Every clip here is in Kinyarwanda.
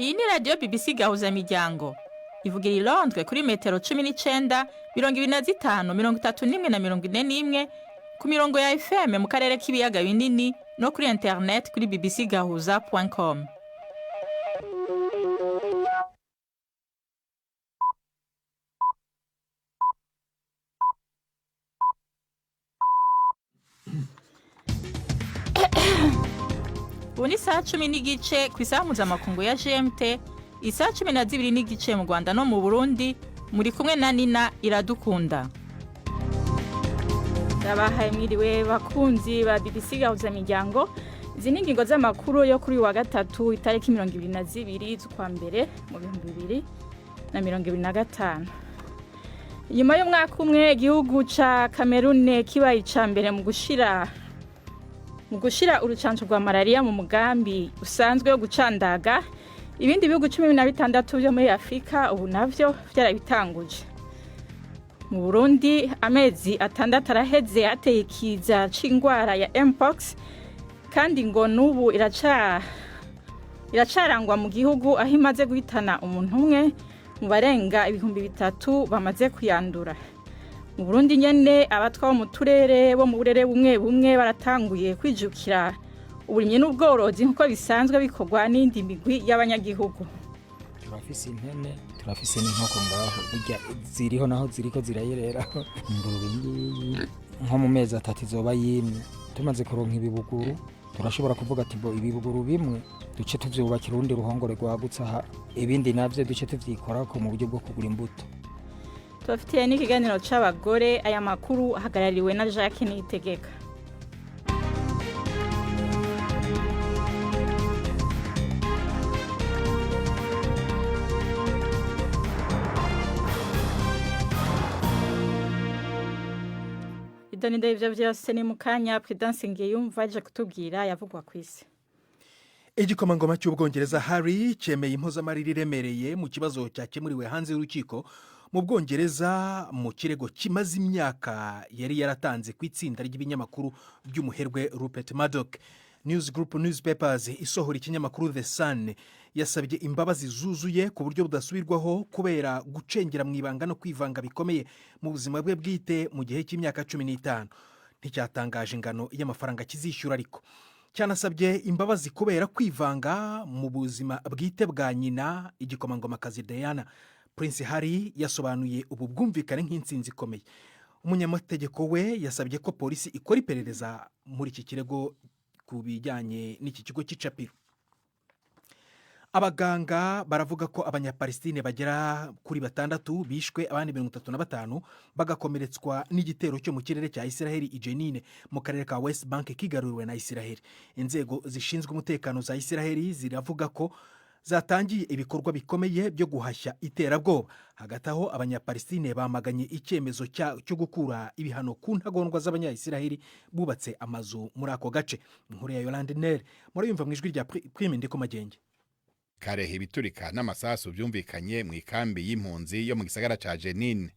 Iyi ni radiyo BBC Gahuzamiryango. Ivugira i Londres kuri metero 19, 25, 31 na 41 ku mirongo ya FM mu karere k'ibiyaga binini no kuri internet kuri bbcgahuza.com. Ubu ni saa 10 n'igice ku isaha mpuzamakungu ya GMT, isaha 12 n'igice mu Rwanda no mu Burundi. Muri kumwe na Nina Iradukunda. Ndabahaye mwiriwe bakunzi ba BBC Gahuzamiryango. Izi ni ingingo z'amakuru yo kuri wa gatatu itariki 22 z'ukwa mbere mu 2025. Nyuma y'umwaka umwe igihugu ca Cameroon kibaye ica mbere mu gushira urucanco rwa malaria mu mugambi usanzwe wo gucandaga, ibindi bihugu 16 byo muri Afrika ubu navyo vyarabitanguje. Mu Burundi amezi 6 araheze hateye ikiza c'ingwara ya Mpox, kandi ngo nubu iracarangwa mu gihugu aho imaze guhitana umuntu umwe mu barenga 3,000 bamaze kuyandura. Mu Burundi nyene abatwa bo mu turere bo mu burere bumwe baratanguye kwijukira uburimye n'ubworozi nkuko bisanzwe bikorwa n'indi migwi y'abanyagihugu. Turafise impene, turafise n'inkoko ngaho burya ziriho naho ziriko zirayereraho. Ingurube ngiyi nko mu mezi 3 izoba yimye. Tumaze kuronka ibibuguru turashobora kuvuga ati bo ibibuguru bimwe duce tuvyubakira urundi ruhongore rwagutse aha, ibindi navyo duce tuvyikorako mu buryo bwo kugura imbuto. Tufitiye n'ikiganiro c'abagore, aya makuru ahagarariwe na Jacques Niyitegeka. Idoni ndavyo vyose ni mukanya Prudence Ngiyumva aje kutubwira yavugwa kwisi. Igikomangoma cy'Ubwongereza Harry cemeye impozamarira iremereye mu kibazo cyakemuriwe hanze y'urukiko mu Bwongereza mu kirego kimaze imyaka yari yaratanze ku itsinda ry'ibinyamakuru by'umuherwe Rupert Murdoch. News Group Newspapers isohora ikinyamakuru The Sun yasabye imbabazi zuzuye ku buryo budasubirwaho kubera gucengera mu ibanga no kwivanga bikomeye mu buzima bwe bwite mu gihe cy'imyaka 15. Nticyatangaje ingano y'amafaranga kizishyura, ariko cyanasabye imbabazi kubera kwivanga mu buzima bwite bwa nyina igikomangomakazi Diana. Prince Harry yasobanuye ubu bwumvikane nk'intsinzi ikomeye. Umunyamategeko we yasabye ko polisi ikora iperereza muri iki kirego ku bijyanye n'iki kigo cy'icapiro. Abaganga baravuga ko abanyapalestine bagera kuri 6 bishwe, abandi 35 bagakomeretswa n'igitero cyo mu kirere cya Israel i Jenin mu karere ka West Bank kigaruriwe na Israel. Inzego zishinzwe umutekano za Israel ziravuga ko zatangiye ibikorwa bikomeye byo guhashya iterabwoba. Hagati aho abanyapalestine bamaganye icyemezo cyo gukura ibihano ku ntagondwa z'abanyayisiraheli bubatse amazu muri ako gace. Inkuru ya Yolande Nere murayumva mu ijwi rya Prime Ndiko Magenge. Karehe ibiturika n'amasasu byumvikanye mu ikambi y'impunzi yo mu gisagara ca Jenin.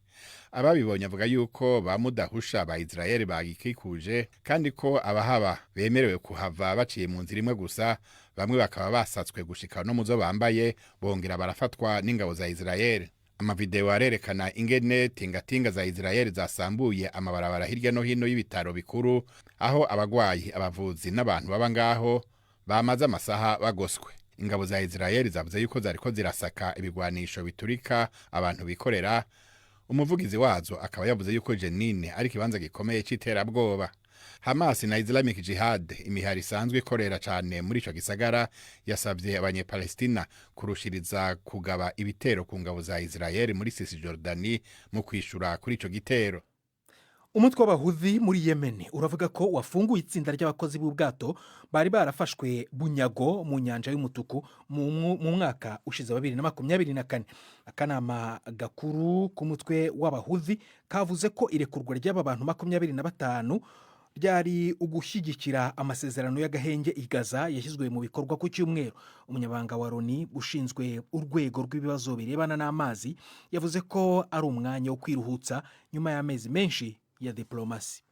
Ababibonye avuga yuko bamudahusha ba Israel bagikikuje, kandi ko abahaba bemerewe kuhava baciye mu nzira imwe gusa. Bamwe bakaba basatswe gushika no muzo bambaye, bongera barafatwa n'ingabo za Israel. Amavideo arerekana ingene tingatinga za Israel zasambuye amabarabara hirya no hino y'ibitaro bikuru, aho abagwayi, abavuzi n'abantu baba ngaho bamaze amasaha bagoswe. Ingabo za Israel zavuze yuko zariko zirasaka ibigwanisho biturika abantu bikorera. Umuvugizi wazo akaba yavuze yuko Jenin ari kibanza gikomeye c'iterabwoba. Hamas na Islamic Jihad, imihari isanzwe ikorera cyane muri ico gisagara, yasabye abanyepalestina kurushiriza kugaba ibitero ku ngabo za Israel muri Cisjordani mu kwishura kuri ico gitero. Umutwe w'Abahuthi muri Yemen uravuga ko wafunguye itsinda ry'abakozi b'ubwato bari barafashwe bunyago mu nyanja y'umutuku mu mwaka ushize 2024. Akanama gakuru k'umutwe w'Abahuthi kavuze ko irekurwa ry'aba bantu 25 ryari ugushyigikira amasezerano y'agahenge i Gaza yashyizwe mu bikorwa ku cyumweru. Umunyabanga wa Loni ushinzwe urwego rw'ibibazo birebana n'amazi yavuze ko ari umwanya wo kwiruhutsa nyuma y'amezi menshi ya diplomasi.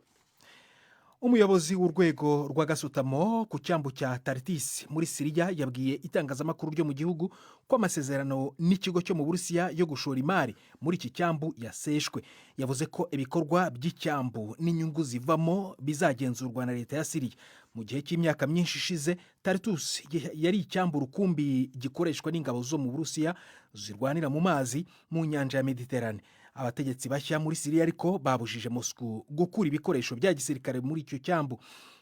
umuyobozi w'urwego rwa gasutamo ku cyambu cya Tartus muri Siriya yabwiye itangazamakuru ryo mu gihugu ko amasezerano n'ikigo cyo mu Burusiya yo gushora imari muri iki cyambu yaseshwe. Yavuze ko ibikorwa by'icyambu n'inyungu zivamo bizagenzurwa na leta ya Siriya. Mu gihe cy'imyaka myinshi ishize, Tartus yari icyambu rukumbi gikoreshwa n'ingabo zo mu Burusiya zirwanira mu mazi mu nyanja ya Mediterane. Abategetsi bashya muri Siriya ariko babujije Moscow gukura ibikoresho bya gisirikare muri icyo cyambu.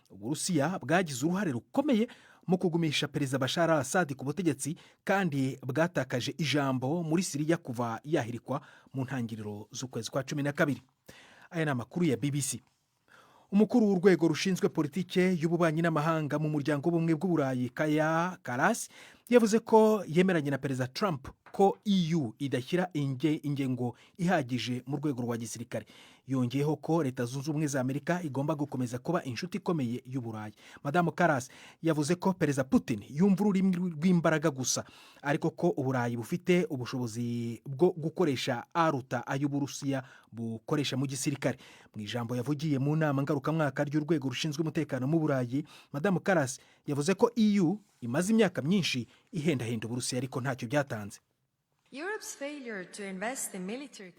Uburusiya bwagize uruhare rukomeye mu kugumisha Perezida Bashar al-Assad ku butegetsi kandi bwatakaje ijambo muri Siriya kuva yahirikwa mu ntangiriro z'ukwezi kwa 12. Aya ni amakuru ya BBC. Umukuru w'urwego rushinzwe politike y'ububanyi n'amahanga mu muryango w'ubumwe bw'Uburayi Kaja Kallas yavuze ko yemeranye na Perezida Trump ko EU idashyira ingengo ihagije mu rwego rwa gisirikare. Yongeyeho ko Leta Zunze Ubumwe za Amerika igomba gukomeza kuba inshuti ikomeye y'Uburayi. Madamu Kallas yavuze ko Perezida Putin yumva ururimi rw'imbaraga gusa, ariko ko Uburayi bufite ubushobozi bwo gukoresha aruta ay'Uburusiya bukoresha mu gisirikare. Mu ijambo yavugiye mu nama ngarukamwaka ry'urwego rushinzwe umutekano mu Burayi, Madamu Kallas yavuze ko EU imaze imyaka myinshi ihendahenda Uburusiya ariko ntacyo byatanze.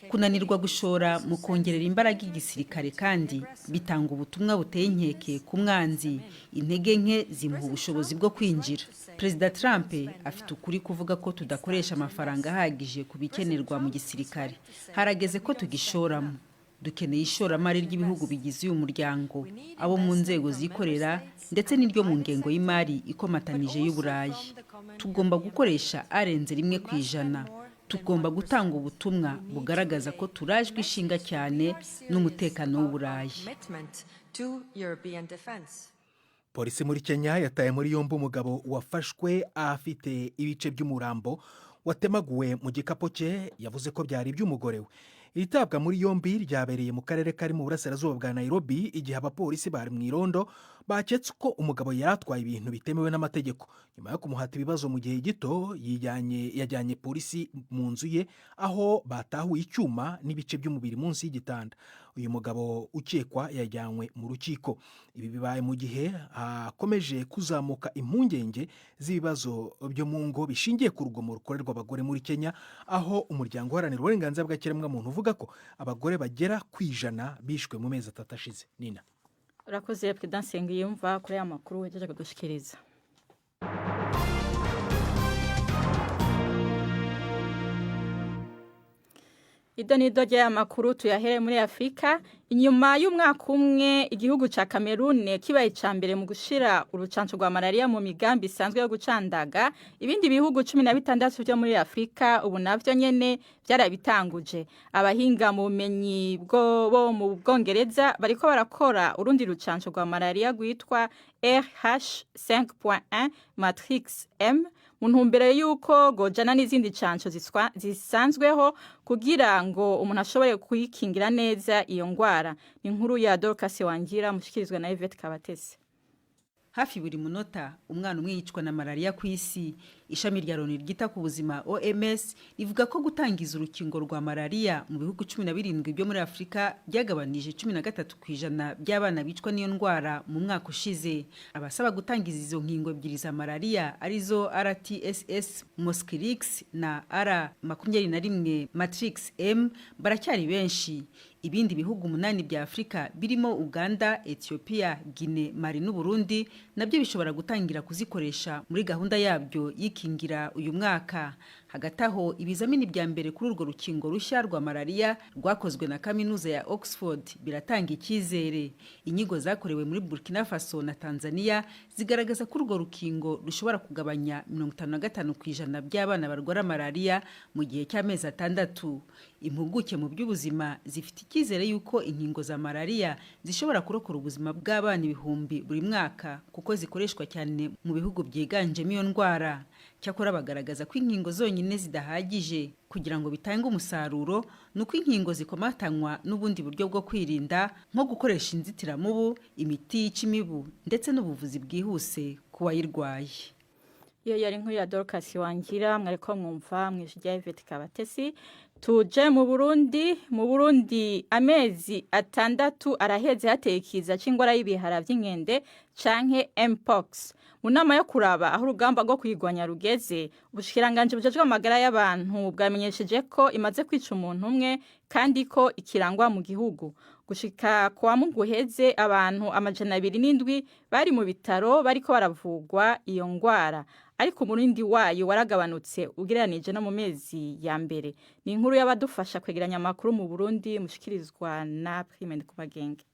Kunanirwa gushora mu kongerera imbaraga igisirikare kandi bitanga ubutumwa buteye inkeke ku mwanzi. Intege nke zimuha ubushobozi bwo kwinjira. Perezida Trump afite ukuri kuvuga ko tudakoresha amafaranga ahagije ku bikenerwa mu gisirikare. Harageze ko tugishoramo. Dukeneye ishoramari ry'ibihugu bigize uyu muryango, abo mu nzego zikorera ndetse n'iryo mu ngengo y'imari ikomatanije y'Uburayi. Tugomba gukoresha arenze 1%. Tugomba gutanga ubutumwa bugaragaza ko turajwe ishinga cyane n'umutekano w'Uburayi. Polisi muri Kenya yataye muri yombi umugabo wafashwe afite ibice by'umurambo watemaguwe mu gikapo cye. Yavuze ko byari iby'umugore we. Iritabwa muri yombi ryabereye mu karere kari mu burasirazuba bwa Nairobi igihe abapolisi bari mu irondo baketse ko umugabo yaratwaye ibintu bitemewe n'amategeko. Nyuma yo kumuhata ibibazo mu gihe gito, yajyanye polisi mu nzu ye aho batahuye icyuma n'ibice by'umubiri munsi y'igitanda. Uyu mugabo ukekwa yajyanywe mu rukiko. Ibi bibaye mu gihe hakomeje kuzamuka impungenge z'ibibazo byo mu ngo bishingiye ku rugomo rukorerwa abagore muri Kenya, aho umuryango uharanira uburenganzira bw'ikiremwamuntu uvuga ko abagore bagera ku 100 bishwe mu mezi 3 ashize. Nina urakoze Perezida Nsengiyumva kuri aya makuru wejeje kudushikiriza. Idonido rya makuru tuyahere muri Afrika. Inyuma y'umwaka umwe igihugu ca Cameroon kibaye icambere mu gushira urucanco rwa malaria mu migambi isanzwe yo gucandaga, ibindi bihugu 16 byo muri Afrika ubu navyo nyene byarabitanguje. Abahinga mu bumenyi bo mu Bwongereza bariko barakora urundi rucanco rwa malaria gwitwa RH5.1 Matrix M mu ntumbero yuko gojana n'izindi canco zisanzweho kugira ngo umuntu ashobore kuyikingira neza iyo ngwara. Ni inkuru ya Dorcas Wangira mushikirizwa na Yvette Kabatesi. Hafi buri munota umwana umwe yicwa na malaria ku isi. Ishami rya Loni ryita ku buzima OMS rivuga ko gutangiza urukingo rwa malaria mu bihugu 17 byo muri Afrika byagabanije 13% by'abana bicwa n'iyo ndwara mu mwaka ushize. Abasaba gutangiza izo nkingo ebyiri za malaria arizo RTSS Mosquirix na R21 Matrix M baracyari benshi. Ibindi bihugu 8 bya Afrika birimo Uganda, Ethiopia, Guinea, Mali n'u Burundi nabyo bishobora gutangira kuzikoresha muri gahunda yabyo yikingira uyu mwaka. Hagati aho ibizamini bya mbere kuri urwo rukingo rushya rwa malaria rwakozwe na kaminuza ya Oxford biratanga icyizere. Inyigo zakorewe muri Burkina Faso na Tanzania zigaragaza ko urwo rukingo rushobora kugabanya 55% by'abana barwara malaria mu gihe cy'amezi 6. Impuguke mu by'ubuzima zifite icyizere yuko inkingo za malaria zishobora kurokora ubuzima bw'abana ibihumbi buri mwaka kuko zikoreshwa cyane mu bihugu byiganjemo iyo ndwara. Cyakora bagaragaza ko inkingo zonyine zidahagije kugira ngo bitange umusaruro, nuko inkingo zikomatanywa n'ubundi buryo bwo kwirinda nko gukoresha inzitiramubu, imiti y'imibu ndetse n'ubuvuzi bwihuse ku bayirwaye. iyo yari inkuru ya Dorcas Wangira mwariko mwumva mwijwi rya Yvette Kabatesi. Tuje mu Burundi amezi 6 araheze hateye ikiza c'ingwara y'ibihara vy'inkende canke mpox. Mu nama yo kuraba aho urugamba rwo kwigwanya rugeze, ubushikiranganje bujejwe amagara y'abantu bwamenyesheje ko imaze kwica umuntu umwe kandi ko ikirangwa mu gihugu. Gushika kwa Muguheze abantu amajana 207 bari mu bitaro bariko baravugwa iyo ngwara, ariko umurindi wayo waragabanutse ugereranije no mu mezi ya mbere. Ni inkuru y'abadufasha kwegeranya amakuru mu Burundi mushikirizwa na Prime Kubagenge.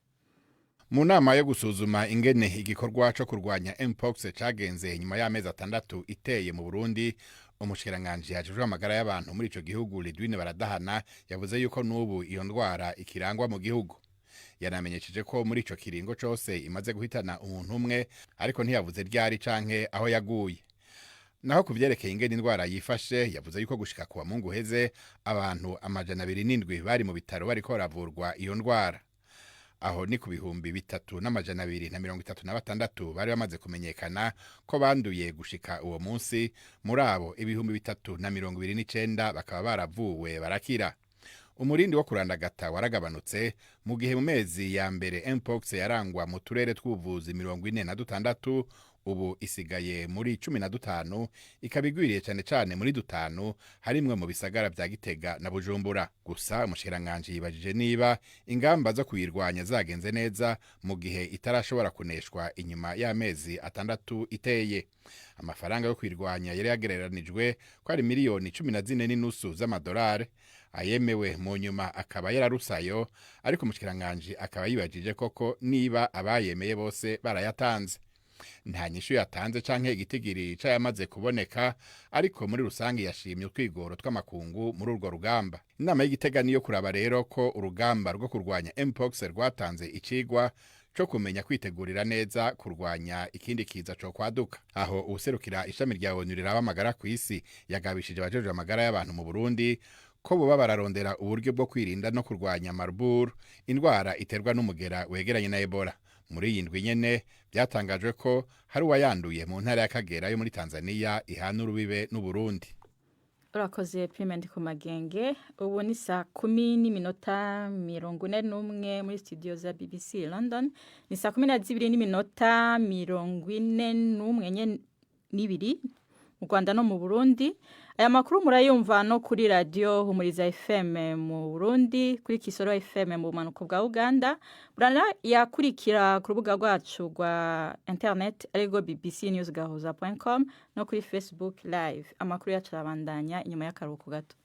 Mu nama yo gusuzuma ingene igikorwa cyo kurwanya mpox cagenze nyuma y'amezi 6 iteye mu Burundi, umushikiranganje yajejwe amagara y'abantu muri ico gihugu Lidwine Baradahana yavuze yuko nubu iyo ndwara ikirangwa mu gihugu. Yanamenyesheje ko muri ico kiringo cose imaze guhitana umuntu umwe, ariko ntiyavuze ryari canke aho yaguye. Naho kuvyerekeye ingene indwara yifashe, yavuze yuko gushika kuwa Munguheze abantu amajana 207 bari mu bitaro bariko baravurwa iyo ndwara. Aho ni ku bihumbi 3,236 bari bamaze kumenyekana ko banduye gushika uwo munsi, muri abo ibihumbi 329 bakaba baravuwe barakira. Umurindi wo kurandagata waragabanutse mu gihe mu mezi ya mbere mpox yarangwa mu turere tw'ubuvuzi 46, ubu isigaye muri 15, ikabigwiriye cyane cyane muri 5 harimwe mu bisagara vya Gitega na Bujumbura. Gusa umushikiranganje yibajije niba ingamba zo kuyirwanya zagenze neza mu gihe itarashobora kuneshwa inyuma y'amezi 6 iteye. Amafaranga yo kwirwanya yari yagereranijwe ko ari miliyoni 14.5 z'amadolari, ayemewe mu nyuma akaba yararusayo, ariko umushikiranganje akaba yibajije koko niba abayemeye bose barayatanze. Nta nyishu yatanze canke igitigiri cyamaze kuboneka, ariko muri rusange yashimye utwigoro tw'amakungu muri urwo rugamba. Inama y'Igitega niyo kuraba rero ko urugamba rwo kurwanya mpox rwatanze icigwa cyo kumenya kwitegurira neza kurwanya ikindi kiza cyo kwaduka. Aho userukira ishami rya ONU riraba amagara ku isi yagabishije abajejwe amagara y'abantu mu Burundi ko boba bararondera uburyo bwo kwirinda no kurwanya Marburg, indwara iterwa n'umugera wegeranye na Ebola. Muri iyi ndwi nyene byatangajwe ko hari uwayanduye mu ntara ya Kagera yo muri Tanzania ihana urubibe n'u Burundi. Urakoze Prime Kubagenge. Ubu ni saa 10:41 muri studio za BBC London. Ni saa 12:41 mu Rwanda no mu Burundi. Aya makuru murayumva no kuri radio Humuriza FM mu Burundi, kuri Kisoro FM mu manuko bwa Uganda. Burana yakurikira ku rubuga rwacu rwa internet ariko bbcnewsgahuza.com no kuri Facebook live. Amakuru yacu arabandanya inyuma y'akaruhuko gato.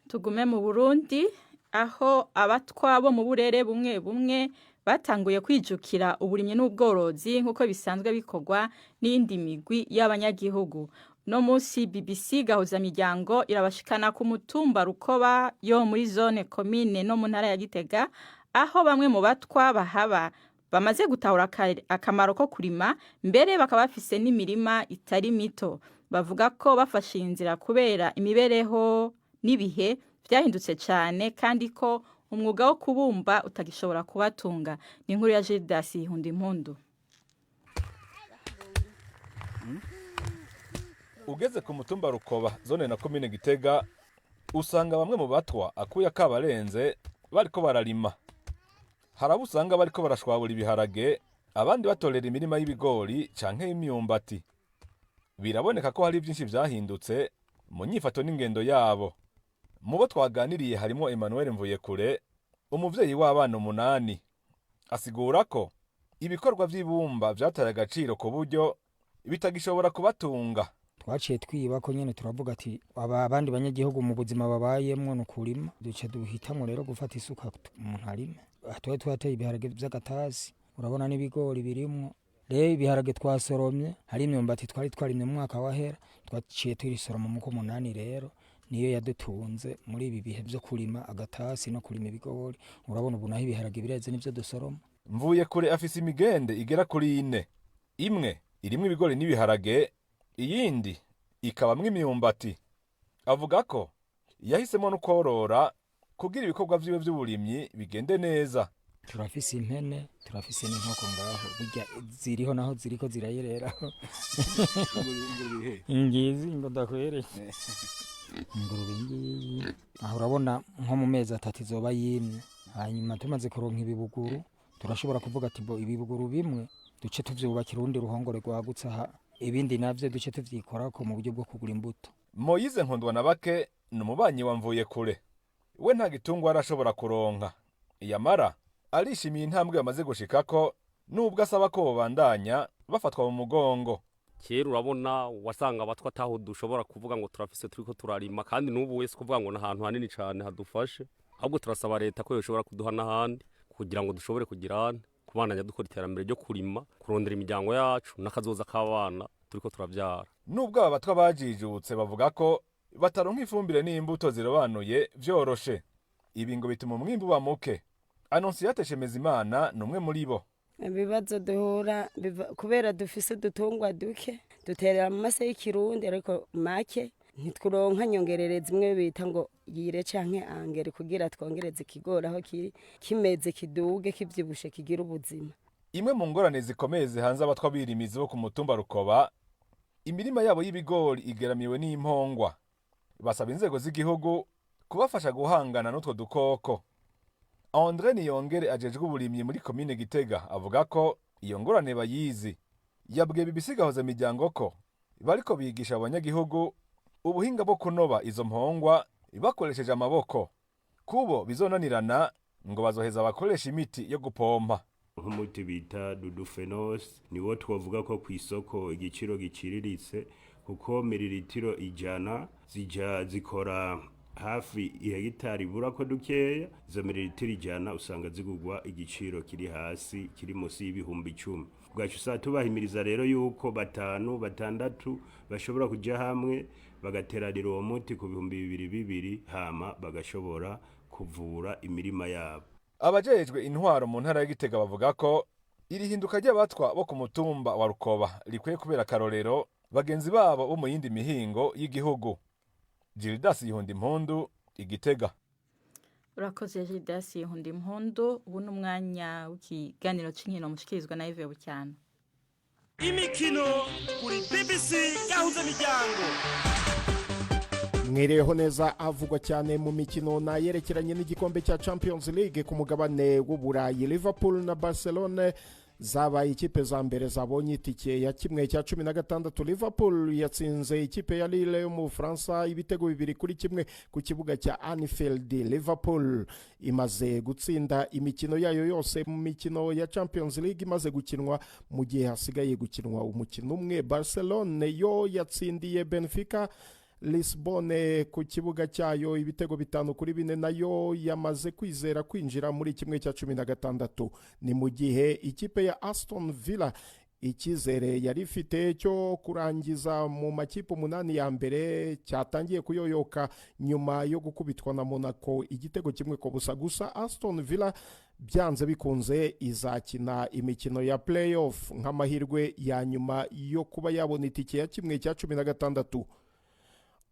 Tugume mu Burundi aho abatwa bo mu burere bumwe bumwe batanguye kwijukira uburimye n'ubworozi nkuko bisanzwe bikorwa n'indi migwi y'abanyagihugu. No musi BBC Gahuza Miryango irabashikana ku mutumba Rukoba yo muri zone commune no mu ntara ya Gitega, aho bamwe mu batwa bahaba bamaze gutahura akamaro ko kurima, mbere bakaba bafise n'imirima itari mito. Bavuga ko bafashe inzira kubera imibereho n'ibihe byahindutse cyane, kandi ko umwuga wo kubumba utagishobora kubatunga. Ni inkuru ya Gildas Hundimpundu. Ugeze ku mutumba Rukoba zone na commune Gitega, usanga bamwe mu batwa akuya kabarenze bariko bararima. Harabusanga bariko barashwabura ibiharage, abandi batorera imirima y'ibigori canke y'imyumbati. Biraboneka ko hari byinshi vyahindutse mu nyifato n'ingendo yabo. Mubo twaganiriye harimo Emmanuel Mvuyekure, umuvyeyi w'abana 8. Asigura ko ibikorwa vy'ibumba vyataye agaciro ku buryo bitagishobora kubatunga. Twaciye twiba ko nyene turavuga ati abandi banyagihugu mu buzima babayemwo no kurima, duce duhitamwe rero gufata isuka umuntu arime. Atwaye twateye ibiharage vy'agatasi, urabona n'ibigori birimwo. Rero ibiharage twasoromye, hari imyumbati twari twarimye mu mwaka wahera, twaciye turisoroma mu 8 rero. Niyo yadutunze muri ibi bihe byo kurima agatasi no kurima ibigori. Urabona ubu naho ibiharage bireze nivyo dusoroma. Mvuyekure afise imigende igera kuri 4. Imwe irimwe ibigori n'ibiharage, iyindi ikabamwe imyumbati. Avuga ko yahisemo no korora kugira ibikorwa vyiwe vy'uburimyi bigende neza. turafise impene turafise n'inkoko ngaho burya ziriho naho ziriko zirayereraho ingizi ngo ndakwereye ingurube ngiyi aho urabona nko mu mezi 3 izoba yimye hanyuma tumaze kuronka ibibuguru turashobora kuvuga ati bo ibibuguru bimwe duce tuvyubakira urundi ruhongore rwagutse aha ibindi navyo duce tuvyikorako mu buryo bwo kugura imbuto. Moyize Nkundwa na bake numubanyi wamvuye kure we nta gitungwa arashobora kuronka iyamara arishimiye intambwe yamaze gushikako nubwo asaba ko babandanya bafatwa mu mugongo. Kera urabona wasanga abatwa ataho dushobora kuvuga ngo turafise turiko turarima kandi n'ubu wese kuvuga ngo nahantu hanini cyane hadufashe ahubwo turasaba leta ko yoshobora kuduha n'ahandi kugira ngo dushobore kugirana kubandanya dukora iterambere ryo kurima kurondera imiryango yacu n'akazoza k'abana turiko turavyara. Nubwo aba batwa bajijutse bavuga ko bataronka ifumbire n'imbuto zirobanuye vyoroshe ibi ngo bituma umwimbu bamuke. Anonsiyate Shemezimana numwe muri bo. Ibibazo duhura kubera dufise dutungwa duke duterera mu mase y'ikirundi ariko make ntitwuronka nyongerereza imwe bita ngo yire canke angere kugira twongereze ikigori aho kimeze kiduge kivyibushe kigira ubuzima. Imwe mu ngorane zikomeye zihanze abatwa birimizi bo ku mutumba Rukoba imirima yabo y'ibigori igeramiwe n'impongwa. Basaba inzego z'igihugu kubafasha guhangana n'utwo dukoko. André Niyongere ajejwe uburimyi muri komine Gitega avuga ko iyo ngorane bayizi. Yabwiye BBC Gahuza Miryango ko bariko bigisha abanyagihugu ubuhinga bwo kunoba izo mpongwa bakoresheje amaboko. Kubo bizonanirana ngo bazoheza bakoresha imiti yo gupompa. Nk'umuti bita Dudufenos niwo twavuga ko kw'isoko igiciro giciriritse kuko mililitiro 100 zija zikora hafi ihegitari burako dukeya. Izo mililitiro 100 usanga zigugwa igiciro kiri hasi kiri musi y'ibihumbi 10. Bwacu sa tubahimiriza rero yuko 5 6 bashobora kuja hamwe bagateranira uwo muti ku bihumbi 200 hama bagashobora kuvura imirima yabo. Abajejwe intwaro mu ntara ya Gitega bavuga ko iri hinduka ry'abatwa bo ku mutumba wa Rukoba likwiye kubera karorero bagenzi babo bo mu yindi mihingo y'igihugu. Gildas Yihundimpundu, Igitega. Urakoze Gildas Yihundimpundu. Ubu n'umwanya w'ikiganiro c'inkino mushikirizwa na Yves Bucyana. Imikino kuri BBC Gahuza Miryango. Mwireho neza avugwa cyane mu mikino na yerekeranye n'igikombe cya Champions League ku mugabane w'Uburayi. Liverpool na Barcelona zabaye ikipe za mbere zabonye itike ya kimwe cya 16. Liverpool yatsinze ikipe ya Lille yo mu Fransa ibitego 2-1 ku kibuga cya Anfield. Liverpool imaze gutsinda imikino yayo yose mu mikino ya Champions League imaze gukinwa mu gihe hasigaye gukinwa umukino umwe. Barcelona yo yatsindiye Benfica Lisbonne ku kibuga cyayo ibitego 5-4 nayo yamaze kwizera kwinjira muri kimwe cya 16. Ni mu gihe ikipe ya Aston Villa ikizere yari ifite cyo kurangiza mu makipe 8 ya mbere cyatangiye kuyoyoka nyuma yo gukubitwa na Monaco igitego 1-0 gusa. Aston Villa byanze bikunze izakina imikino ya playoff nk'amahirwe ya nyuma yo kuba yabona itike ya kimwe cya 16.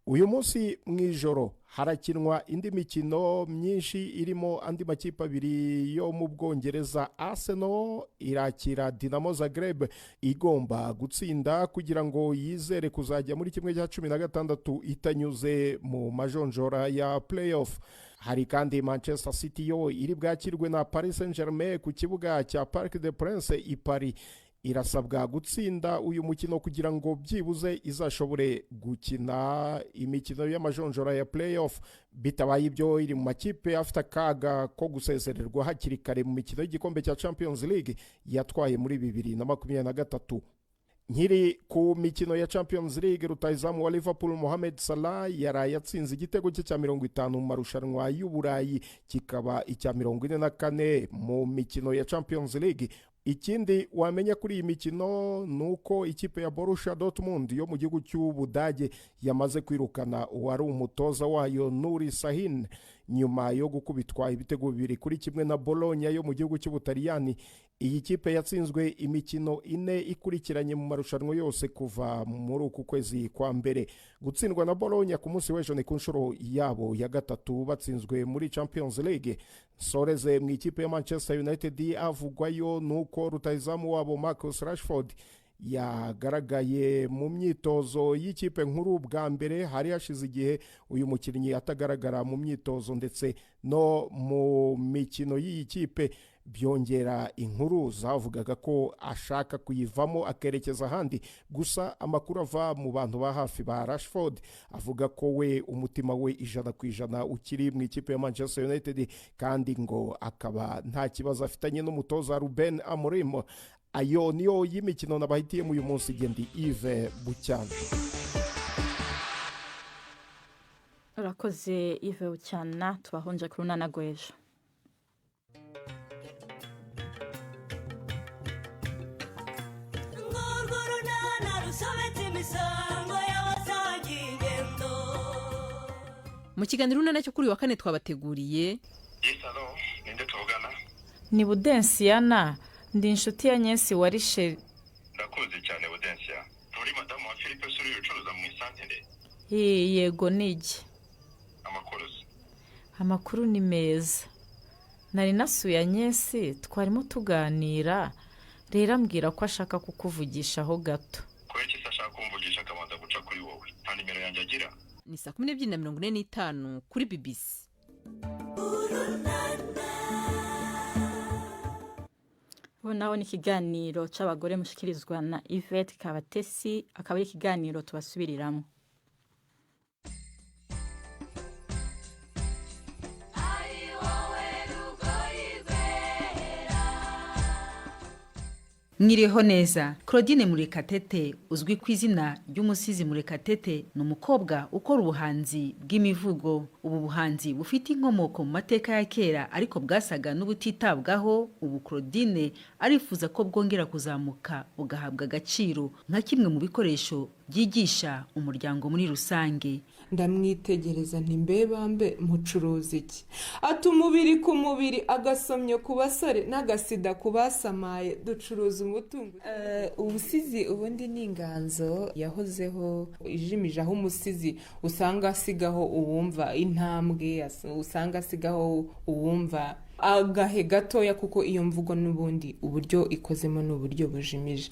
Uyu munsi mwijoro harakinwa indi mikino myinshi irimo andi makipe abiri yo mu Bwongereza. Arsenal irakira Dinamo Zagreb igomba gutsinda kugira ngo yizere kuzajya muri kimwe cya 16 itanyuze mu majonjora ya playoff. Hari kandi Manchester City yo iri bwakirwe na Paris Saint-Germain ku kibuga cya Parc des Princes i Paris. Irasabwa gutsinda uyu mukino kugira ngo byibuze izashobore gukina imikino y'amajonjora ya playoff. Bitabaye ibyo iri mu makipe afite akaga ko gusezererwa hakiri kare mu mikino y'igikombe cya Champions League yatwaye muri 2023. Nkiri ku mikino ya Champions League, rutahizamu wa Liverpool Mohamed Salah yaraye atsinze igitego cye cya 50 mu marushanwa y'Uburayi kikaba icya 44 mu mikino ya Champions League. Ikindi wamenya kuri iyi mikino nuko ikipe ya Borussia Dortmund yo mu gihugu cy'Ubudage yamaze kwirukana uwari umutoza wayo Nuri Sahin nyuma yo gukubitwa ibitego 2-1 na Bologna yo mu gihugu cy'Ubutaliyani. Iyi kipe yatsinzwe imikino 4 ikurikiranye mu marushanwa yose kuva muri uku kwezi kwa mbere. Gutsindwa na Bologna ku munsi w'ejo ni ku nshuro yabo ya gatatu batsinzwe muri Champions League. Soreze mu ikipe ya Manchester United avugwayo nuko rutahizamu wabo Marcus Rashford yagaragaye mu myitozo y'ikipe nkuru bwa mbere. Hari hashize igihe uyu mukinnyi atagaragara mu myitozo ndetse no mu mikino y'iyi kipe. Byongera inkuru zavugaga ko ashaka kuyivamo akerekeza ahandi, gusa amakuru ava mu bantu ba hafi ba Rashford avuga ko we umutima we 100% ukiri mu ikipe ya Manchester United, kandi ngo akaba nta kibazo afitanye n'umutoza Ruben Amorim. Ayo niyo y'imikino nabahitiye mu uyu munsi. Gendi Yves Bucyana. urakoze Yves Bucyana, tubahonje kuri Runana Gwejo. Mu kiganiro Runana cyo kuri wa kane twabateguriye. Ninde tuvugana? Ni Budensiana, ndi inshuti ya Nyesi wa Richel. Ndakuzi cyane Budensia. Uri madamu wa Philippe Suri ucuruza mu isantere? Yego niki. Amakuru ni meza. Nari nasuye Nyesi, twarimo tuganira, rero ambwira ko ashaka kukuvugishaho gato. Kubera iki ashaka kumvugisha akabanza guca kuri wowe? Nta nimero yanjye agira? Ni 12:45 kuri BBC. Naho ni ikiganiro c'abagore mushikirizwa na Yvette Kabatesi, akaba ari ikiganiro tubasubiriramo. Mwiriho neza. Claudine Murekatete uzwi ku izina ry'umusizi Murekatete ni umukobwa ukora ubuhanzi bw'imivugo. Ubu buhanzi bufite inkomoko mu mateka ya kera ariko bwasaga n'ubutitabwaho. Ubu Claudine arifuza ko bwongera kuzamuka bugahabwa agaciro nka kimwe mu bikoresho byigisha umuryango muri rusange. Ndamwitegereza nti mbebambe mucuruza iki? Ati umubiri ku mubiri, agasomyo ku basore n'agasida ku basamaye, ducuruza umutungo. Ubusizi ubundi ni inganzo yahozeho ijimije, aho umusizi usanga asigaho uwumva intambwe, usanga asigaho uwumva agahe gatoya, kuko iyo mvugo n'ubundi uburyo ikozemo n'uburyo bujimije.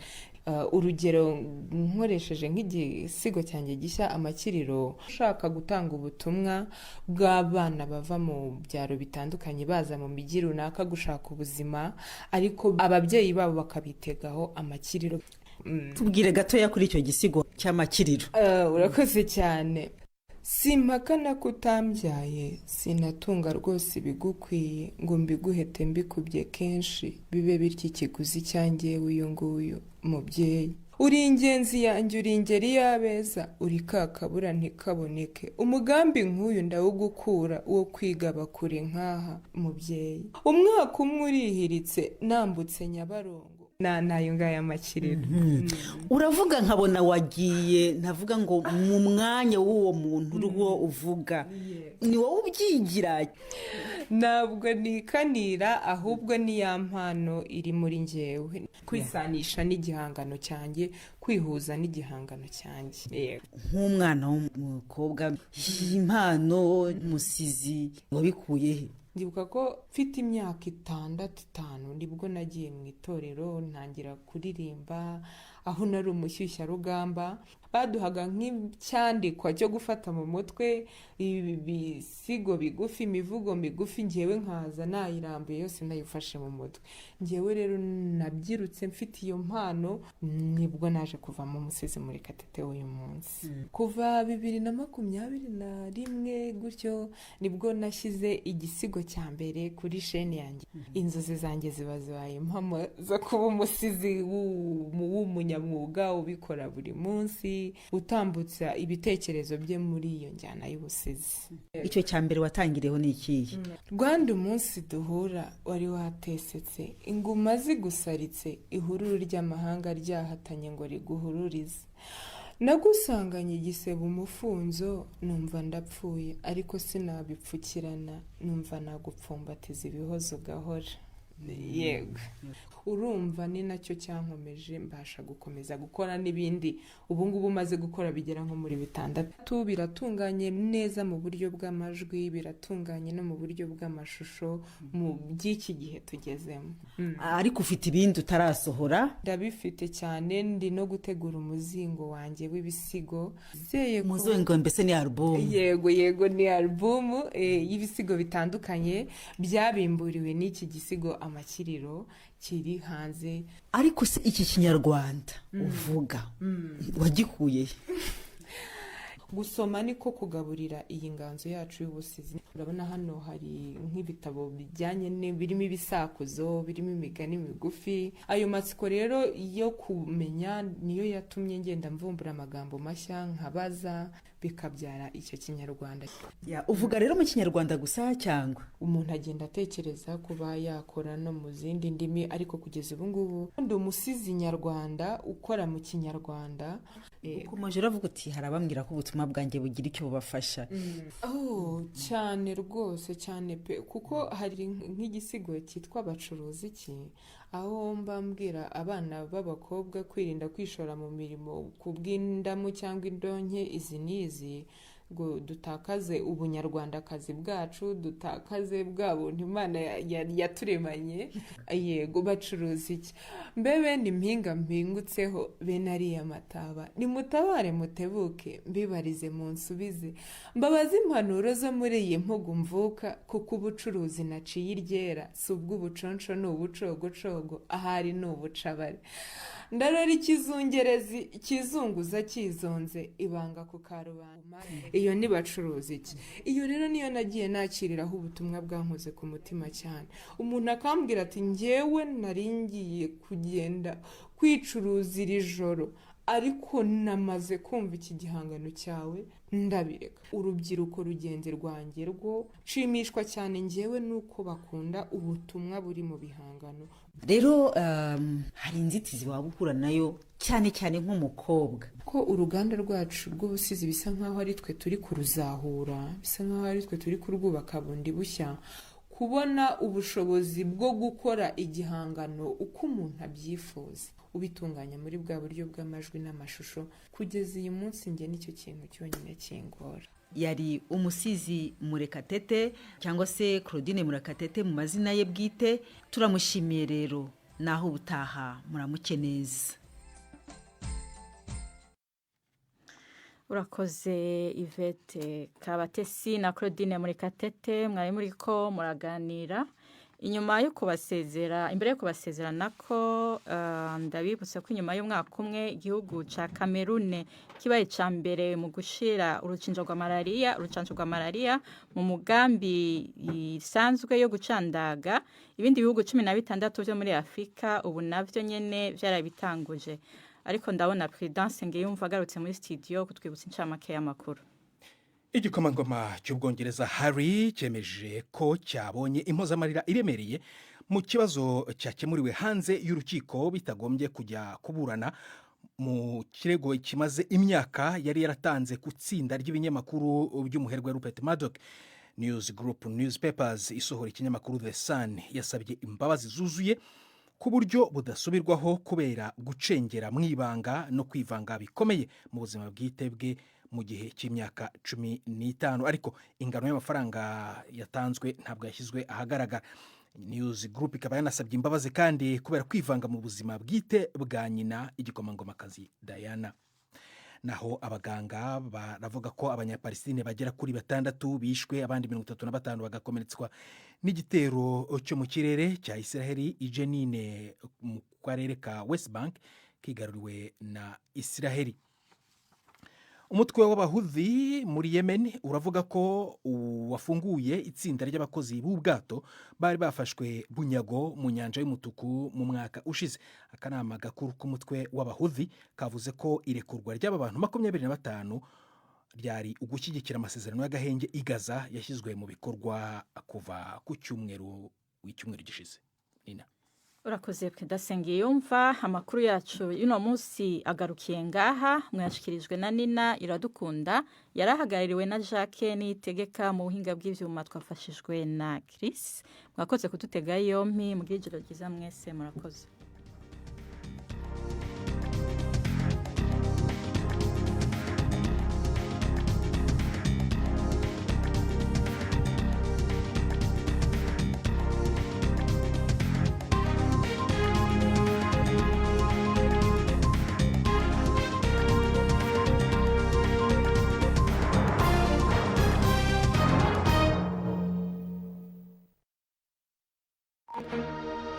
Urugero nkoresheje nk'igisigo cyanjye gishya Amakiriro, ushaka gutanga ubutumwa bw'abana bava mu byaro bitandukanye baza mu migi runaka gushaka ubuzima, ariko ababyeyi babo bakabitegaho amakiriro. Tubwire gatoya kuri icyo gisigo cy'Amakiriro. Urakoze cyane. Simpakana kutambyaye, sinatunga rwose ibigukwiye ngo mbiguhete mbikubye kenshi, bibe bityo ikiguzi cyanjye uyu nguyu mubyeyi. Uri ingenzi yanjye, uri ingeri y'abeza, uri kakabura ntikaboneke, umugambi nk'uyu ndawugukura wo kwigaba kure nk'aha mubyeyi. Umwaka umwe urihiritse nambutse Nyabarongo, nayo ngaya Amakiriro. Uravuga nkabona wagiye, ntavuga ngo mu mwanya w'uwo muntu urwo uvuga ni wowe ubyigira. Ntabwo nikanira, ahubwo ni ya mpano iri muri njyewe, kwisanisha n'igihangano cyanjye, kwihuza n'igihangano cyanjye. Nk'umwana w'umukobwa, impano umusizi wabikuye he? Ndibuka ko mfite imyaka 6 nibwo nagiye mu itorero ntangira kuririmba, aho nari umushyushyarugamba. Baduhaga nk'icyandikwa cyo gufata mu mutwe, ibisigo bigufi, imivugo migufi, njyewe nkaza nayirambuye yose nayifashe mu mutwe. Njyewe rero nabyirutse mfite iyo mpano, nibwo naje kuva mu musizi Murekatete uyu munsi. Kuva 2021 gutyo nibwo nashyize igisigo cya mbere kuri sheni yanjye. Inzozi zanjye zibaye impamo zo kuba umusizi w'umunyamwuga ubikora buri munsi, utambutsa ibitekerezo bye muri iyo njyana y'ubusizi. Icyo cya mbere watangiriyeho ni ikihe? Rwanda umunsi duhura wari watesetse, inguma zigusaritse, ihururu ry'amahanga ryahatanye ngo riguhururize. nagusanganye igisebo umufunzo numva ndapfuye ariko sinabipfukirana numva nagupfumbatiza ibihozo gahora yego urumva ni nacyo cyankomeje mbasha gukomeza gukora n'ibindi ubu ngubu maze gukora bigera nko muri 6 biratunganye neza mu buryo bw'amajwi biratunganye no mu buryo bw'amashusho mu by'iki gihe tugezemo ariko ufite ibindi utarasohora ndabifite cyane ndi no gutegura umuzingo wanjye w'ibisigo zeye umuzingo mbese ni album yego ni album y'ibisigo bitandukanye byabimburiwe n'iki gisigo amakiriro kiri hanze ariko iki kinyarwanda uvuga wagikuye gusoma niko kugaburira iyi nganzo yacu y'ubusizi urabona hano hari nk'ibitabo bijyanye birimo ibisakuzo birimo imigani migufi ayo matsiko rero yo kumenya niyo yatumye ngenda mvumbura amagambo mashya nkabaza bikabyara icyo kinyarwanda uvuga rero mu kinyarwanda gusa cyangwa umuntu agenda atekereza kuba yakora no mu zindi ndimi ariko kugeza ubu ngubu ndi umusizi nyarwanda ukora mu kinyarwanda ukomeje uravuga uti harabambwira ko ubutumwa bwanjye bugira icyo bubafasha cyane rwose cyane pe kuko hari nk'igisigo cyitwa abacuruzi iki aho mbambwira abana b'abakobwa kwirinda kwishora mu mirimo ku bw'indamu cyangwa indonke izi n'izi ngo dutakaze ubunyarwandakazi bwacu dutakaze bwa buntu Imana yaturemanye yego bacuruza iki mbebe ni mpinga mpingutseho bene ariya mataba nimutabare mutebuke mbibarize mu nsubize mbabaze impanuro zo muri iyi mpugu mvuka kuko ubucuruzi naciye iryera si ubw'ubuconco ni ubucogocogo ahari ni ubucabare ndarora ikizungerezi kizunguza kizonze ibanga ku karubanda iyo ni bacuruza iki iyo rero niyo nagiye nakiriraho ubutumwa bwankoze ku mutima cyane umuntu akambwira ati njyewe naringiye kugenda kwicuruza iri joro ariko namaze kumva iki gihangano cyawe ndabireka urubyiruko rugenzi rwanjye rwo nshimishwa cyane njyewe nuko bakunda ubutumwa buri mu bihangano rero hari inzitizi waba uhura nayo cyane cyane nk'umukobwa ko uruganda rwacu rw'ubusizi bisa nkaho ari twe turi kuruzahura bisa nkaho ari twe turi kurwubaka bundi bushya kubona ubushobozi bwo gukora igihangano uko umuntu abyifuza ubitunganya muri bwa buryo bw'amajwi n'amashusho kugeza uyu munsi njye nicyo kintu cyonyine kingora yari umusizi Murekatete cyangwa se Claudine Murekatete mu mazina ye bwite turamushimiye rero naho ubutaha muramuke neza urakoze Yvette Kabatesi na Claudine Murekatete mwari muri ko muraganira inyuma yo kubasezera imbere yo kubasezera nako ndabibutsa ko inyuma y'umwaka umwe igihugu ca Cameroon kibaye ca mbere mu gushira urucinjo rwa malaria mu mugambi isanzwe yo gucandaga ibindi bihugu 16 byo muri Afrika ubu navyo nyene vyarabitanguje ariko ndabona Prudence ngiyumva agarutse muri studio kutwibutsa incamake y'amakuru igikomangoma cy'ubwongereza Harry cyemeje ko cyabonye impozamarira iremereye mu kibazo cyakemuriwe hanze y'urukiko bitagombye kujya kuburana mu kirego kimaze imyaka yari yaratanze ku tsinda ry'ibinyamakuru by'umuherwe Rupert Murdoch. News Group Newspapers isohora ikinyamakuru The Sun yasabye imbabazi zuzuye ku buryo budasubirwaho kubera gucengera mu ibanga no kwivanga bikomeye mu buzima bwite bwe mu gihe cy'imyaka 15 ariko ingano y'amafaranga yatanzwe ntabwo yashyizwe ahagaragara. News Group ikaba yanasabye imbabazi kandi kubera kwivanga mu buzima bwite bwa nyina igikomangomakazi Diana. Naho abaganga baravuga ko abanyapalestine bagera kuri 6 bishwe abandi 35 bagakomeretswa n'igitero cyo mu kirere cya Israeli Jenin mu karere ka West Bank kigaruriwe na Israeli. Umutwe w'abahuthi muri Yemen uravuga ko wafunguye itsinda ry'abakozi b'ubwato bari bafashwe bunyago mu nyanja y'umutuku mu mwaka ushize. Akanama gakuru k'umutwe w'abahuthi kavuze ko irekurwa ry'aba bantu 25 ryari ugushyigikira amasezerano y'agahenge i Gaza yashyizwe mu bikorwa kuva ku cyumweru gishize. Nina urakoze kudasengeye yumva amakuru yacu y'uno munsi agarukiye ngaha mwashikirijwe na Nina Iradukunda yarahagarariwe na Jacques Niyitegeka mu buhinga bw'ivyuma twafashijwe na Chris mwakoze kudutega yompi mu gijiro ryiza mwese murakoze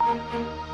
Thank you.